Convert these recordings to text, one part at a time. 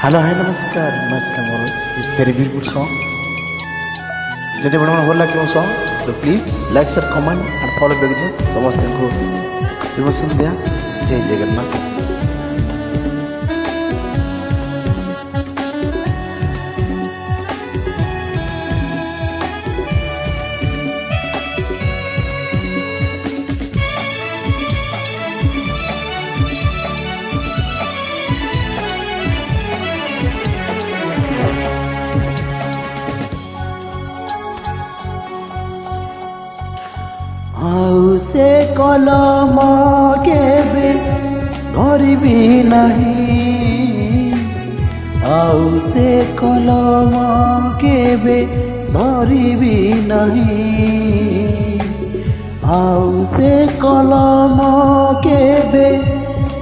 Hello, hi, namaskar. Namaskar, Manoj. It's very beautiful song. ଯଦି ଆପଣଙ୍କୁ ଭଲ ଲାଗିବ song, so please like, share, comment and follow କରିଦିଅ ସମସ୍ତଙ୍କୁ ଶୁଭ ସନ୍ଧ୍ୟା ଜୟ ଜଗନ୍ନାଥ। ଆଉ ସେ କଲମ କେବେ ଧରିବି ନାହିଁ, ଆଉ ସେ କଲମ କେବେ ଧରିବି ନାହିଁ, ଆଉ ସେ କଲମ କେବେ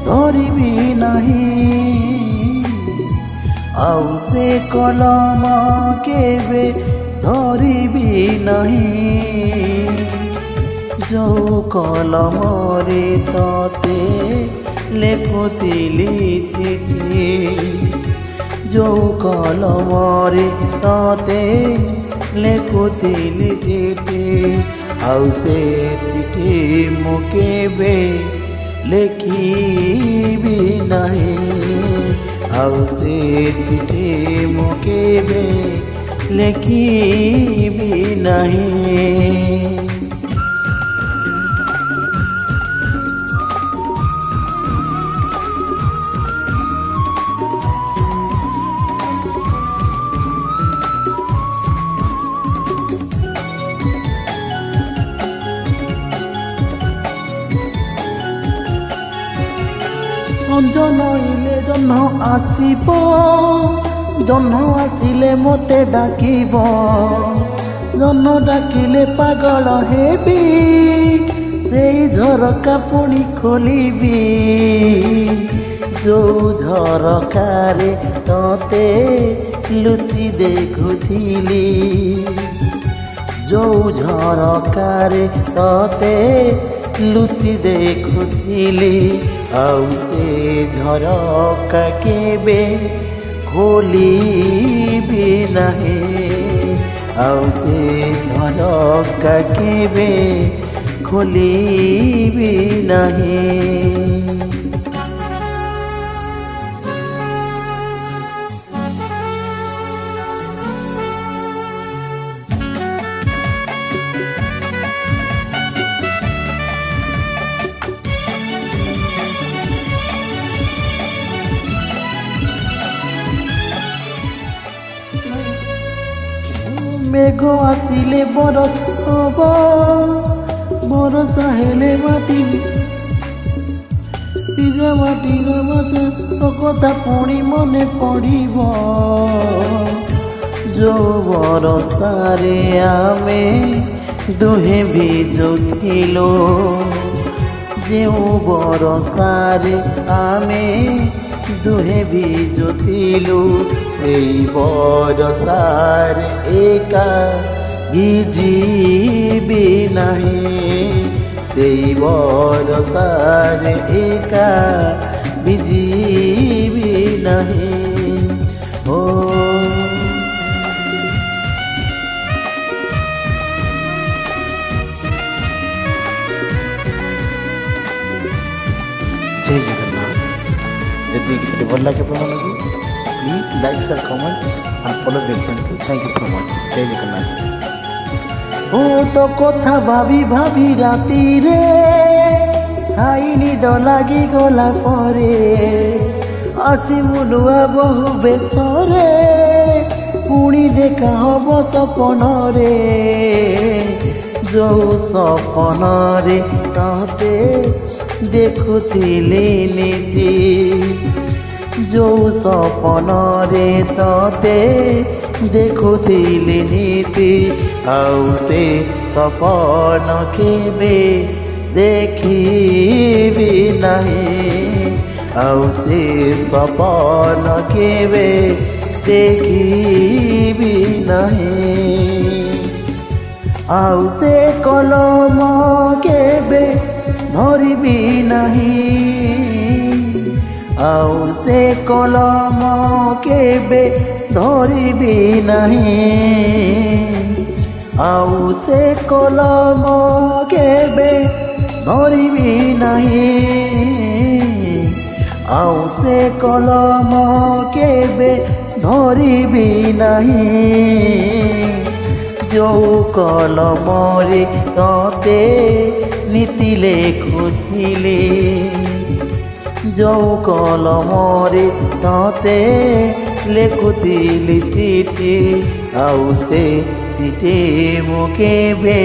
ଧରିବି ନାହିଁ, ଆଉ ସେ କଲମ କେବେ ଧରିବି ନାହିଁ। ଯେଉଁ କଲମରେ ତତେ ଲେଖୁଥିଲି ଚିଠି, ଯେଉଁ କଲମରେ ତତେ ଲେଖୁଥିଲି ଚିଠି, ଆଉ ସେ ଚିଠି ମୁଁ କେବେ ଲେଖିବି ନାହିଁ, ଆଉ ସେ ଚିଠି ମୁଁ କେବେ ଲେଖିବି ନାହିଁ। ସଞ୍ଜ ନଇଲେ ଜହ୍ନ ଆସିବ, ଜହ୍ନ ଆସିଲେ ମୋତେ ଡାକିବ, ଜହ୍ନ ଡାକିଲେ ପାଗଳ ହେବି, ସେଇ ଝରକା ପୁଣି ଖୋଲିବି, ଯୋଉ ଝରକାରେ ତତେ ଲୁଚି ଦେଖୁଥିଲି, ଯୋଉ ଝରକାରେ ତତେ ଲୁଚି ଦେଖୁଥିଲି, ଆଉ ସେ ଝରକା କେବେ ଖୋଲିବି ନାହିଁ, ଆଉ ସେ ଝରକା କେବେ ଖୋଲିବି ନାହିଁ। মেঘ আসিলে বরফ হব, বরষা হেলে মাটি ভিজা মাটির মাঝে তো কথা পুଣି মনে পড়িব, ଯୋଉ ବରଷାରେ ଆମେ ଦୁହେଁ ଭିଜୁଥିଲୁ, ଯେଉଁ ବରଷାରେ ଆମେ ଦୁହେଁ ଭିଜୁଥିଲୁ, ସେଇ ବରଷାରେ ଏକା ଭିଜିବି ନାହିଁ, ସେଇ ବରଷାରେ ଏକା ଭିଜିବି ନାହିଁ। ଓ ଜୟ ଜଗନ୍ନାଥ। ଯଦି ଗୀତଟି ଭଲ ଲାଗେ ଆପଣମାନଙ୍କୁ please like share comment and follow କରିଦିଅନ୍ତୁ। Thank you so much. Jai Jagannath. ମୁଁ ତ କଥା ଭାବି ଭାବି ରାତିରେ ଛାଇ ନିଦ ଲାଗିଗଲା ପରେ, ଆସିବୁ ନୂଆ ବହୁ ବେଶରେ, ପୁଣି ଦେଖା ହବ ସପନରେ, ଯୋଉ ସପନରେ ତତେ ଦେଖୁଥିଲି ନିତି, ଯୋଉ ସପନରେ ତତେ ଦେଖୁଥିଲି ନିତି, ଆଉ ସେ ସପନ କେବେ ଦେଖିବି ନାହିଁ, ଆଉ ସେ ସପନ କେବେ ଦେଖିବି ନାହିଁ, ଆଉ ସେ କଲମ କେବେ ଧରିବି ନାହିଁ, ଆଉ ସେ କଲମ କେବେ ଧରିବି ନାହିଁ, ଆଉ ସେ କଲମ କେବେ ଧରିବି ନାହିଁ, ଆଉ ସେ କଲମ କେବେ ଧରିବି ନାହିଁ। ଯୋଉ କଲମରେ ତତେ ନୀତି ଲେଖୁଥିଲି, ଯୋଉ କଲମରେ ତତେ ଲେଖୁଥିଲି ଚିଠି, ଆଉ ସେ ଚିଠି ମୁଁ କେବେ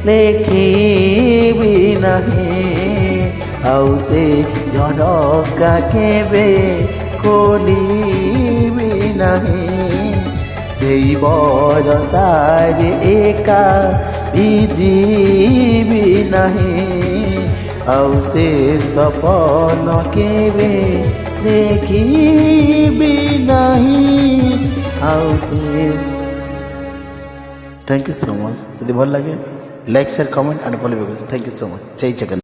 ଲେଖିବି ନାହିଁ, ଆଉ ସେ ଝରକା କେବେ ଖୋଲିବି ନାହିଁ। ସେଇ ବରଷାରେ ଏକା ଭିଜିବି ନାହିଁ, ଆଉ ସେ ସପନ କେବେ ଦେଖିବି ନାହିଁ, ଆଉ ସେ। Thank you so much. यदि भल लगे like share comment and follow. Thank you so much. जय जगन्नाथ।